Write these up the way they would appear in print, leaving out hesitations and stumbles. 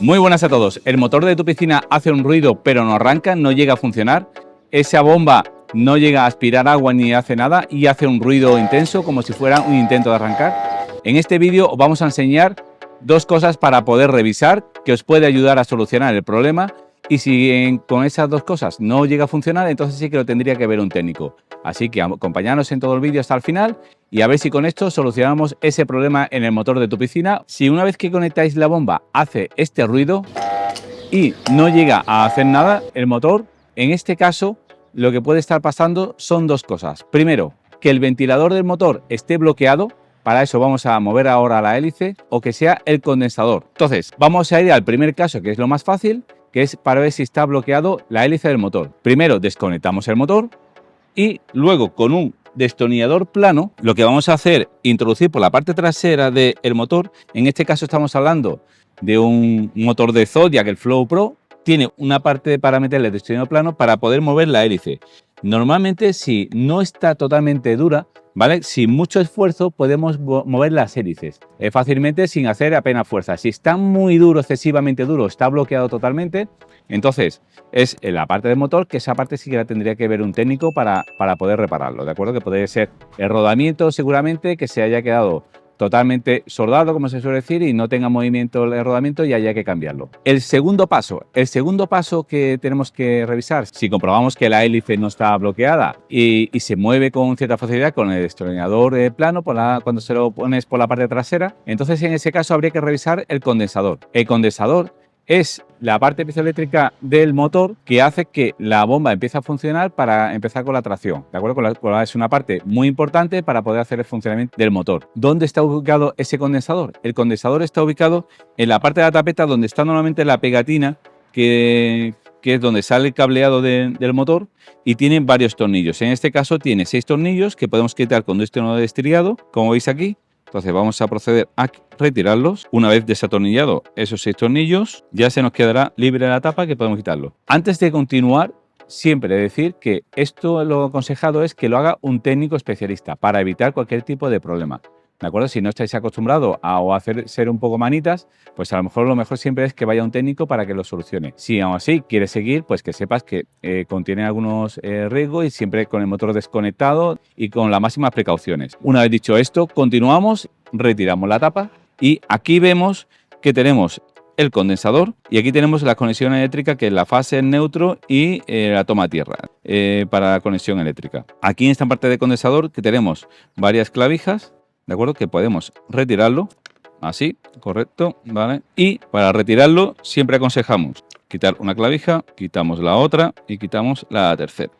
Muy buenas a todos. El motor de tu piscina hace un ruido pero no arranca, no llega a funcionar. Esa bomba no llega a aspirar agua ni hace nada y hace un ruido intenso como si fuera un intento de arrancar. En este vídeo os vamos a enseñar dos cosas para poder revisar que os puede ayudar a solucionar el problema, y si con esas dos cosas no llega a funcionar, entonces sí que lo tendría que ver un técnico. Así que acompañadnos en todo el vídeo hasta el final y a ver si con esto solucionamos ese problema en el motor de tu piscina. Si una vez que conectáis la bomba hace este ruido y no llega a hacer nada el motor, en este caso lo que puede estar pasando son dos cosas. Primero, que el ventilador del motor esté bloqueado. Para eso vamos a mover ahora la hélice, o que sea el condensador. Entonces vamos a ir al primer caso, que es lo más fácil, que es para ver si está bloqueado la hélice del motor. Primero desconectamos el motor y luego con un destornillador plano lo que vamos a hacer es introducir por la parte trasera del motor. En este caso estamos hablando de un motor de Zodiac, el Flow Pro. Tiene una parte para meterle el destornillador plano para poder mover la hélice. Normalmente, si no está totalmente dura, ¿vale?, sin mucho esfuerzo podemos mover las hélices fácilmente sin hacer apenas fuerza. Si está muy duro, excesivamente duro, está bloqueado totalmente, entonces es en la parte del motor, que esa parte sí que la tendría que ver un técnico para poder repararlo, ¿de acuerdo? Que podría ser el rodamiento, seguramente, que se haya quedado totalmente soldado, como se suele decir, y no tenga movimiento el rodamiento y haya que cambiarlo. El segundo paso que tenemos que revisar, si comprobamos que la hélice no está bloqueada y se mueve con cierta facilidad con el destornillador plano cuando se lo pones por la parte trasera, entonces en ese caso habría que revisar el condensador. El condensador es la parte piezoeléctrica del motor que hace que la bomba empiece a funcionar para empezar con la tracción, ¿de acuerdo? Es una parte muy importante para poder hacer el funcionamiento del motor. ¿Dónde está ubicado ese condensador? El condensador está ubicado en la parte de la tapeta donde está normalmente la pegatina, que es donde sale el cableado del motor, y tiene varios tornillos. En este caso tiene 6 tornillos que podemos quitar con este nudo estriado, como veis aquí. Entonces vamos a proceder a retirarlos. Una vez desatornillado esos 6 tornillos, ya se nos quedará libre la tapa, que podemos quitarlo. Antes de continuar, siempre decir que esto, lo aconsejado es que lo haga un técnico especialista para evitar cualquier tipo de problema, ¿de acuerdo? Si no estáis acostumbrados a ser un poco manitas, pues a lo mejor siempre es que vaya un técnico para que lo solucione. Si aún así quieres seguir, pues que sepas que contiene algunos riesgos, y siempre con el motor desconectado y con las máximas precauciones. Una vez dicho esto, continuamos, retiramos la tapa y aquí vemos que tenemos el condensador y aquí tenemos la conexión eléctrica, que es la fase en neutro y la toma a tierra para la conexión eléctrica. Aquí en esta parte de condensador que tenemos varias clavijas, ¿de acuerdo?, que podemos retirarlo, así, correcto, ¿vale? Y para retirarlo siempre aconsejamos quitar una clavija, quitamos la otra y quitamos la tercera.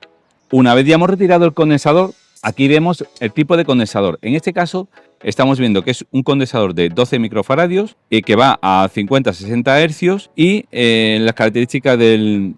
Una vez ya hemos retirado el condensador, aquí vemos el tipo de condensador. En este caso estamos viendo que es un condensador de 12 microfaradios y que va a 50-60 hercios, y las características del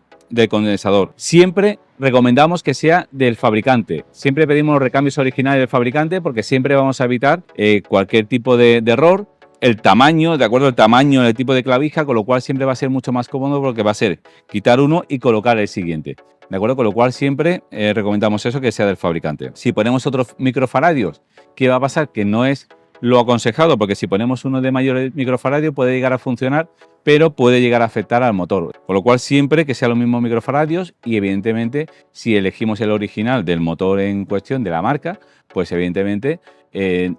condensador. Siempre recomendamos que sea del fabricante. Siempre pedimos los recambios originales del fabricante, porque siempre vamos a evitar cualquier tipo de error. El tamaño, de acuerdo al tamaño, el tipo de clavija, con lo cual siempre va a ser mucho más cómodo, porque va a ser quitar uno y colocar el siguiente, ¿de acuerdo? Con lo cual siempre recomendamos eso, que sea del fabricante. Si ponemos otros microfaradios, ¿qué va a pasar? Que no es lo aconsejado, porque si ponemos uno de mayor microfaradio puede llegar a funcionar, pero puede llegar a afectar al motor. Con lo cual siempre que sean los mismos microfaradios, y evidentemente si elegimos el original del motor en cuestión, de la marca, pues evidentemente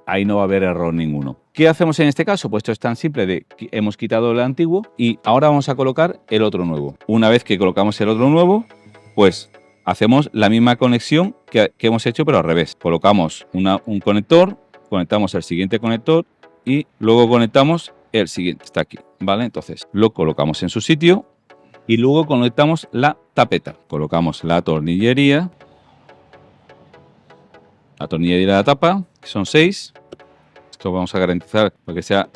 ahí no va a haber error ninguno. ¿Qué hacemos en este caso? Pues esto es tan simple de que hemos quitado el antiguo y ahora vamos a colocar el otro nuevo. Una vez que colocamos el otro nuevo, pues hacemos la misma conexión que hemos hecho, pero al revés. Colocamos un conector, conectamos el siguiente conector y luego conectamos el siguiente, está aquí, ¿vale? Entonces lo colocamos en su sitio y luego conectamos la tapeta. Colocamos la tornillería de la tapa, que son 6. Esto vamos a garantizar que sea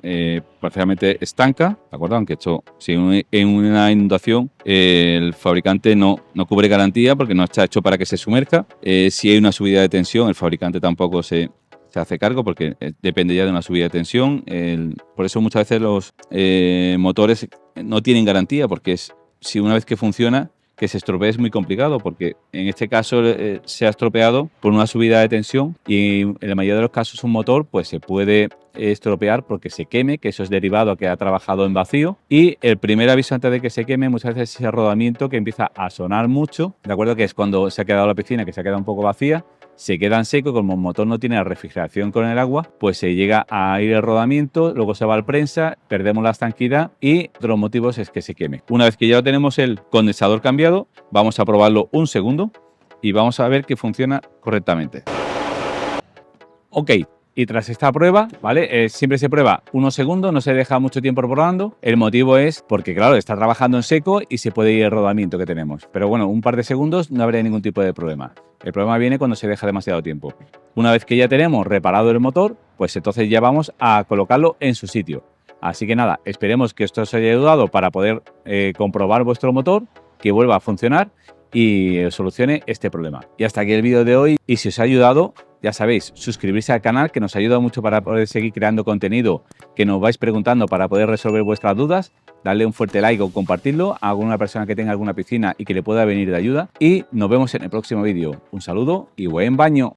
parcialmente estanca, ¿de acuerdo? Aunque esto, si en una inundación, el fabricante no cubre garantía, porque no está hecho para que se sumerja. Si hay una subida de tensión, el fabricante tampoco se hace cargo, porque depende ya de una subida de tensión. Por eso muchas veces los motores no tienen garantía, porque si una vez que funciona, que se estropee es muy complicado, porque en este caso se ha estropeado por una subida de tensión y en la mayoría de los casos un motor pues se puede estropear porque se queme, que eso es derivado a que ha trabajado en vacío. Y el primer aviso antes de que se queme muchas veces es ese rodamiento que empieza a sonar mucho, ¿de acuerdo? Que es cuando se ha quedado la piscina, que se ha quedado un poco vacía, se queda en seco, como el motor no tiene la refrigeración con el agua, pues se llega a ir el rodamiento, luego se va al prensa, perdemos la estanquidad y otro de los motivos es que se queme. Una vez que ya tenemos el condensador cambiado, vamos a probarlo un segundo y vamos a ver que funciona correctamente. Ok. Y tras esta prueba, ¿vale? Siempre se prueba unos segundos, no se deja mucho tiempo probando. El motivo es porque, claro, está trabajando en seco y se puede ir el rodamiento que tenemos. Pero bueno, un par de segundos no habría ningún tipo de problema. El problema viene cuando se deja demasiado tiempo. Una vez que ya tenemos reparado el motor, pues entonces ya vamos a colocarlo en su sitio. Así que nada, esperemos que esto os haya ayudado para poder comprobar vuestro motor, que vuelva a funcionar y solucione este problema. Y hasta aquí el vídeo de hoy. Y si os ha ayudado, ya sabéis, suscribirse al canal, que nos ayuda mucho para poder seguir creando contenido que nos vais preguntando para poder resolver vuestras dudas. Darle un fuerte like o compartirlo a alguna persona que tenga alguna piscina y que le pueda venir de ayuda. Y nos vemos en el próximo vídeo. Un saludo y buen baño.